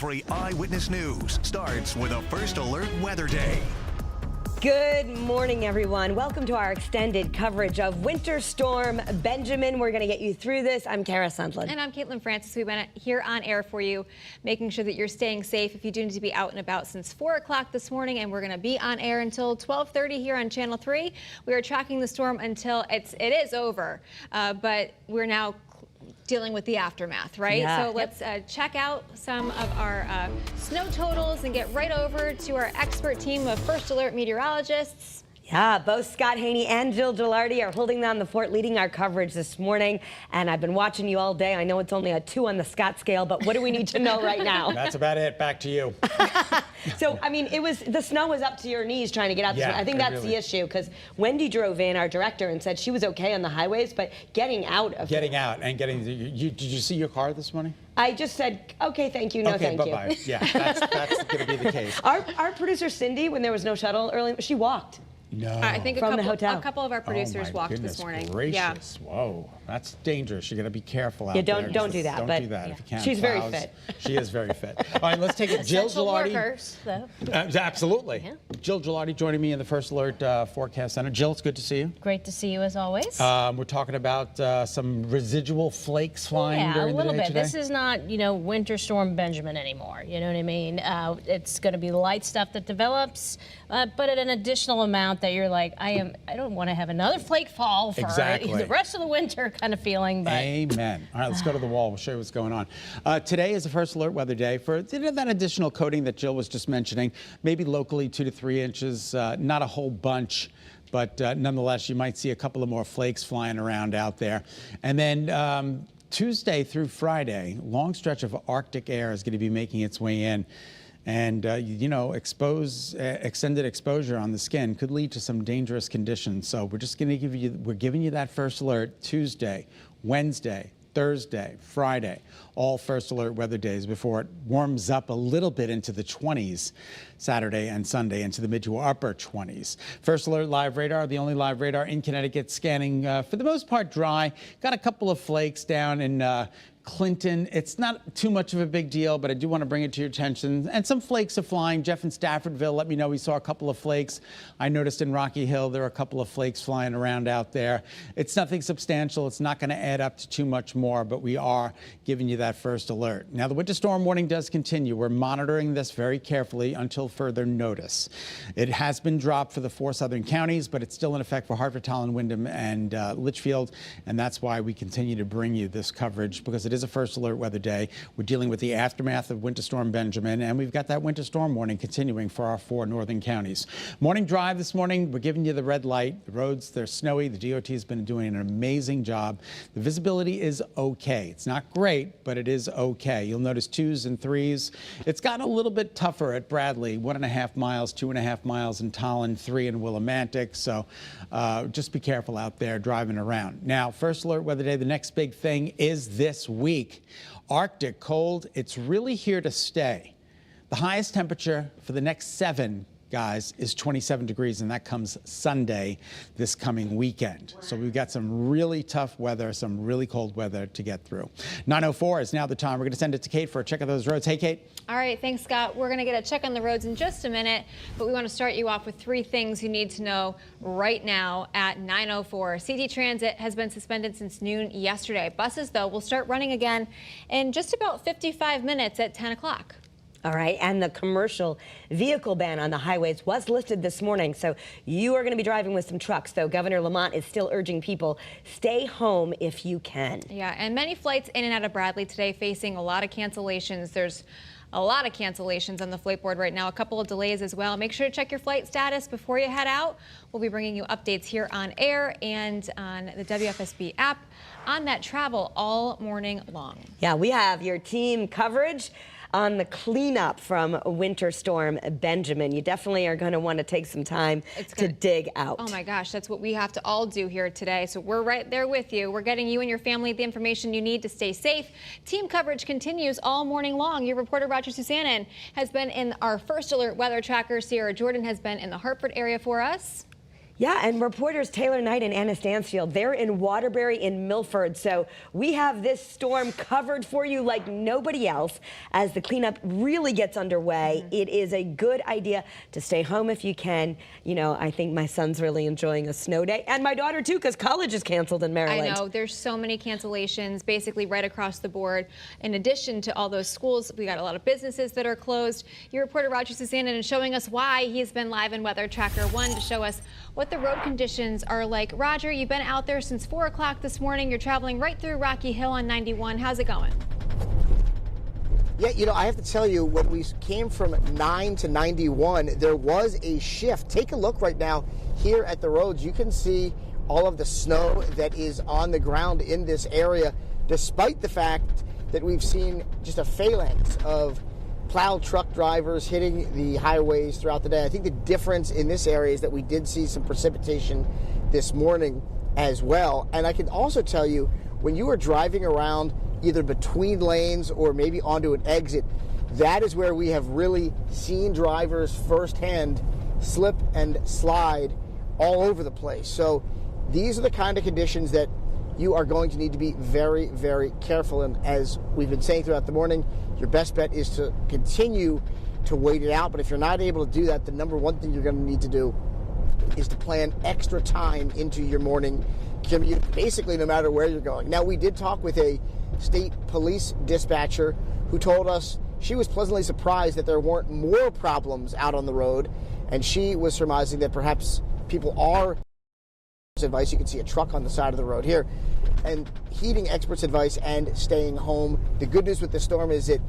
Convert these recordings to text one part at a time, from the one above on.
Free Eyewitness News starts with a First Alert Weather Day. Good morning, everyone. Welcome to our extended coverage of Winter Storm Benjamin. We're going to get you through this. I'm Kara Sundlund. And I'm Caitlin Francis. We've been here on air for you, making sure that you're staying safe if you do need to be out and about since 4 o'clock this morning. And we're going to be on air until 12:30 here on Channel 3. We are tracking the storm until it is over, but we're now dealing with the aftermath, right? Yeah. So let's check out some of our snow totals and get right over to our expert team of First Alert meteorologists. Yeah, both Scott Haney and Jill Gilardi are holding down the fort, leading our coverage this morning. And I've been watching you all day. I know it's only a 2 on the Scott scale, but what do we need to know right now? That's about it. Back to you. So, I mean, the snow was up to your knees trying to get out. Yeah, I think that's the issue, because Wendy drove in, our director, and said she was okay on the highways, but getting out of Getting out and getting. Did you see your car this morning? I just said, okay, thank you, no okay, thank bye-bye. you. Yeah, that's going to be the case. Our producer, Cindy, when there was no shuttle early, she walked. No. I think From the hotel. a couple of our producers walked this morning. Gracious. Yeah. Whoa, that's dangerous. You got to be careful out Yeah, there. don't do that. Don't but do that if you can. She's very Plows. fit. She is very fit. All right, let's take it. Jill Essential Gilardi. workers, though. Absolutely. Yeah. Jill Gilardi joining me in the First Alert Forecast Center. Jill, it's good to see you. Great to see you as always. We're talking about some residual flakes flying Yeah, a during the little day bit. today. This is not, Winter Storm Benjamin anymore. You know what I mean? It's going to be light stuff that develops, but at an additional amount that you're like, I don't want to have another flake fall for Exactly. the rest of the winter kind of feeling. But Amen. All right, let's go to the wall. We'll show you what's going on. Today is the First Alert Weather Day for that additional coating that Jill was just mentioning. Maybe locally 2 to 3 inches, not a whole bunch. But nonetheless, you might see a couple of more flakes flying around out there. And then Tuesday through Friday, long stretch of Arctic air is going to be making its way in. And, extended exposure on the skin could lead to some dangerous conditions. So we're just going to we're giving you that first alert Tuesday, Wednesday, Thursday, Friday, all First Alert weather days before it warms up a little bit into the 20s Saturday and Sunday, into the mid to upper 20s. First Alert live radar, the only live radar in Connecticut, scanning for the most part dry. Got a couple of flakes down in Clinton. It's not too much of a big deal, but I do want to bring it to your attention. And some flakes are flying. Jeff in Staffordville let me know he saw a couple of flakes. I noticed in Rocky Hill there are a couple of flakes flying around out there. It's nothing substantial. It's not going to add up to too much more, but we are giving you that first alert. Now, the winter storm warning does continue. We're monitoring this very carefully until further notice. It has been dropped for the 4 southern counties, but it's still in effect for Hartford, Tolland, Wyndham, and Litchfield. And that's why we continue to bring you this coverage, because it is a First Alert weather day. We're dealing with the aftermath of Winter Storm Benjamin, and we've got that winter storm warning continuing for our 4 northern counties. Morning drive this morning, we're giving you the red light. The roads, they're snowy. The DOT has been doing an amazing job. The visibility is okay. It's not great, but it is okay. You'll notice 2s and 3s. It's gotten a little bit tougher at Bradley, 1.5 miles, 2.5 miles in Tolland, 3 in Willimantic. So just be careful out there driving around. Now, First Alert weather day, the next big thing is this week. Arctic cold, it's really here to stay. The highest temperature for the next 7, guys, is 27 degrees, and that comes Sunday this coming weekend. So we've got some really tough weather, some really cold weather to get through. 9:04 is now the time. We're going to send it to Kate for a check of those roads. Hey, Kate. All right, thanks, Scott. We're going to get a check on the roads in just a minute, but we want to start you off with 3 things you need to know right now at 9:04. CT Transit has been suspended since noon yesterday. Buses, though, will start running again in just about 55 minutes at 10 o'clock. All right, and the commercial vehicle ban on the highways was lifted this morning, so you are going to be driving with some trucks, though Governor Lamont is still urging people, stay home if you can. Yeah, and many flights in and out of Bradley today facing a lot of cancellations. There's a lot of cancellations on the flight board right now, a couple of delays as well. Make sure to check your flight status before you head out. We'll be bringing you updates here on air and on the WFSB app on that travel all morning long. Yeah, we have your team coverage on the cleanup from Winter Storm Benjamin. You definitely are going to want to take some time to dig out. Oh my gosh, that's what we have to all do here today. So we're right there with you. We're getting you and your family the information you need to stay safe. Team coverage continues all morning long. Your reporter Roger Susanen has been in our First Alert weather tracker. Sierra Jordan has been in the Hartford area for us. Yeah, and reporters Taylor Knight and Anna Stansfield, they're in Waterbury in Milford. So we have this storm covered for you like nobody else as the cleanup really gets underway. It is a good idea to stay home if you can. You know, I think my son's really enjoying a snow day, and my daughter too, because college is canceled in Maryland. I know, there's so many cancellations basically right across the board. In addition to all those schools, we got a lot of businesses that are closed. Your reporter Roger Susannon is showing us why he's been live in Weather Tracker 1 to show us what the road conditions are like. Roger, you've been out there since 4 o'clock this morning. You're traveling right through Rocky Hill on 91. How's it going? Yeah, you know, I have to tell you, when we came from 9 to 91, there was a shift. Take a look right now here at the roads. You can see all of the snow that is on the ground in this area, despite the fact that we've seen just a phalanx of plow truck drivers hitting the highways throughout the day. I think the difference in this area is that we did see some precipitation this morning as well. And I can also tell you, when you are driving around either between lanes or maybe onto an exit, that is where we have really seen drivers firsthand slip and slide all over the place. So these are the kind of conditions that you are going to need to be very, very careful. And as we've been saying throughout the morning, your best bet is to continue to wait it out. But if you're not able to do that, the number one thing you're going to need to do is to plan extra time into your morning commute, basically no matter where you're going. Now, we did talk with a state police dispatcher who told us she was pleasantly surprised that there weren't more problems out on the road. And she was surmising that perhaps people are advice. You can see a truck on the side of the road here, and heeding experts' advice and staying home. The good news with the storm is that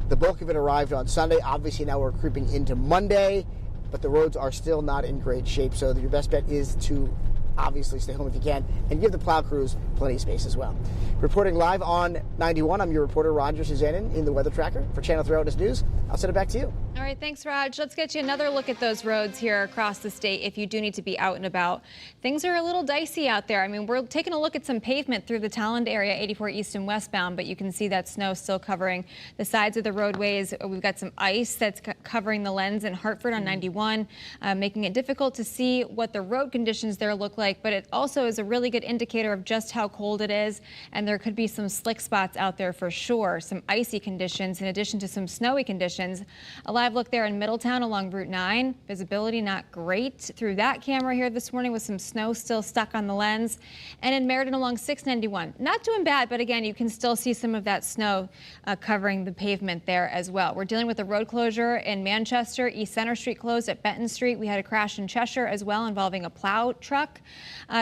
the bulk of it arrived on Sunday. Obviously now we're creeping into Monday, but the roads are still not in great shape, so your best bet is to obviously stay home if you can and give the plow crews plenty of space as well. Reporting live on 91, I'm your reporter Roger Susannon in the Weather Tracker for Channel 3 Eyewitness News. I'll send it back to you. All right, thanks, Raj. Let's get you another look at those roads here across the state if you do need to be out and about. Things are a little dicey out there. I mean, we're taking a look at some pavement through the Talland area, 84 east and westbound, but you can see that snow still covering the sides of the roadways. We've got some ice that's covering the lens in Hartford on 91, making it difficult to see what the road conditions there look like, but it also is a really good indicator of just how cold it is, and there could be some slick spots out there for sure. Some icy conditions in addition to some snowy conditions. A live look there in Middletown along Route 9. Visibility not great through that camera here this morning with some snow still stuck on the lens. And in Meriden along 691. Not doing bad, but again, you can still see some of that snow covering the pavement there as well. We're dealing with a road closure in Manchester. East Center Street closed at Benton Street. We had a crash in Cheshire as well involving a plow truck.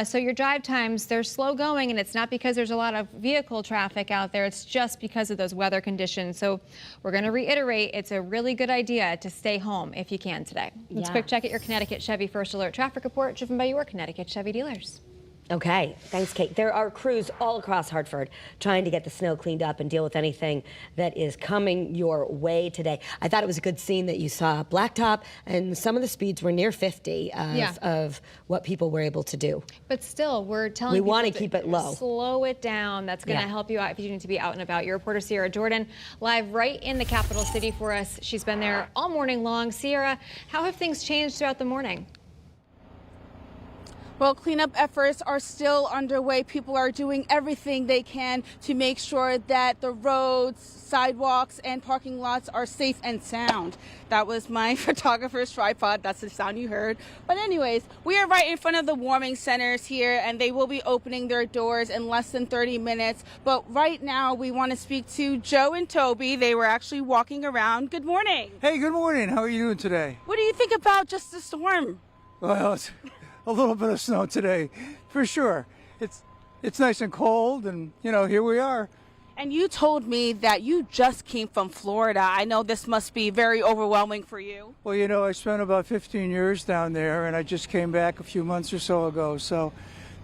So your drive times, they're slow going, and it's not because there's a lot of vehicle traffic out there. It's just because of those weather conditions. So we're going to reiterate, it's a really good idea to stay home if you can today. Let's quick check at your Connecticut Chevy First Alert traffic report driven by your Connecticut Chevy dealers. Okay, thanks, Kate. There are crews all across Hartford trying to get the snow cleaned up and deal with anything that is coming your way today. I thought it was a good scene that you saw Blacktop, and some of the speeds were near 50 of what people were able to do. But still, we're telling people we want to keep it low. Slow it down. That's going to help you out if you need to be out and about. Your reporter Sierra Jordan live right in the capital city for us. She's been there all morning long. Sierra, how have things changed throughout the morning? Well, cleanup efforts are still underway. People are doing everything they can to make sure that the roads, sidewalks, and parking lots are safe and sound. That was my photographer's tripod. That's the sound you heard. But anyways, we are right in front of the warming centers here, and they will be opening their doors in less than 30 minutes. But right now, we want to speak to Joe and Toby. They were actually walking around. Good morning. Hey, good morning. How are you doing today? What do you think about just the storm? Well, it's a little bit of snow today, for sure. It's nice and cold, and, you know, here we are. And you told me that you just came from Florida. I know this must be very overwhelming for you. Well, you know, I spent about 15 years down there, and I just came back a few months or so ago, so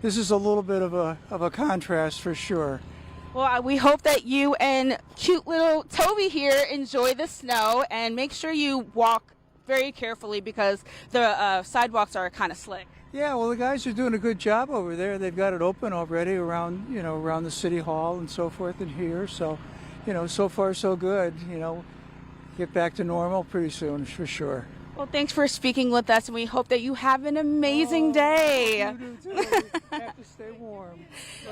this is a little bit of a contrast for sure. Well, we hope that you and cute little Toby here enjoy the snow, and make sure you walk very carefully because the sidewalks are kind of slick. Yeah, well, the guys are doing a good job over there. They've got it open already around, you know, around the city hall and so forth and here. So, you know, so far so good. You know, get back to normal pretty soon for sure. Well, thanks for speaking with us, and we hope that you have an amazing day. You do too. Have to stay warm.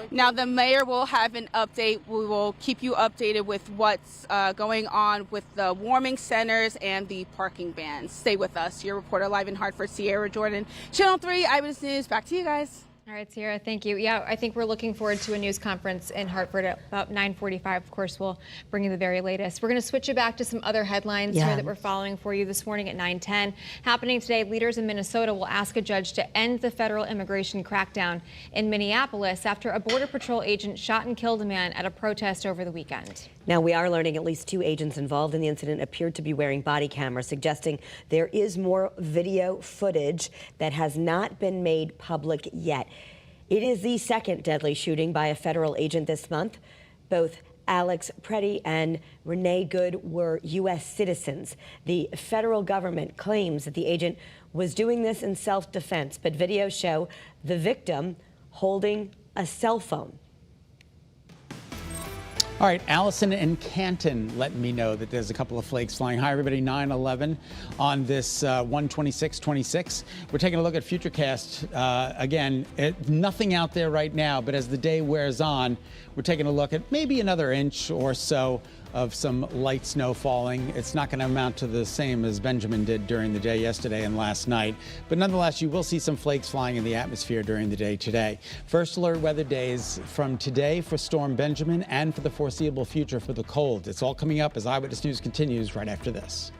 Now, the mayor will have an update. We will keep you updated with what's going on with the warming centers and the parking bans. Stay with us. Your reporter live in Hartford, Sierra Jordan, Channel 3 Eyewitness News. Back to you guys. All right, Sierra, thank you. Yeah, I think we're looking forward to a news conference in Hartford at about 9:45. Of course, we'll bring you the very latest. We're going to switch it back to some other headlines here that we're following for you this morning at 9:10. Happening today, leaders in Minnesota will ask a judge to end the federal immigration crackdown in Minneapolis after a Border Patrol agent shot and killed a man at a protest over the weekend. Now, we are learning at least 2 agents involved in the incident appeared to be wearing body cameras, suggesting there is more video footage that has not been made public yet. It is the second deadly shooting by a federal agent this month. Both Alex Preddy and Renee Good were U.S. citizens. The federal government claims that the agent was doing this in self-defense, but videos show the victim holding a cell phone. All right, Allison in Canton letting me know that there's a couple of flakes flying. Hi, everybody, 9/11 on this 126.26. We're taking a look at Futurecast. Again, nothing out there right now, but as the day wears on, we're taking a look at maybe another inch or so of some light snow falling. It's not going to amount to the same as Benjamin did during the day yesterday and last night, but nonetheless, you will see some flakes flying in the atmosphere during the day today. First alert weather days from today for Storm Benjamin and for the foreseeable future for the cold. It's all coming up as Eyewitness News continues right after this.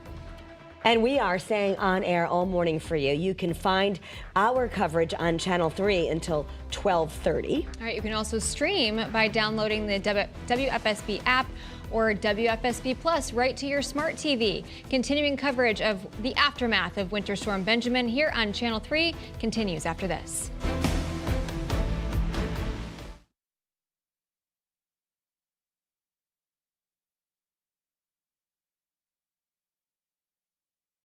And we are staying on air all morning for you. You can find our coverage on Channel 3 until 12:30. All right, you can also stream by downloading the WFSB app or WFSB Plus right to your smart TV. Continuing coverage of the aftermath of Winter Storm Benjamin here on Channel 3 continues after this.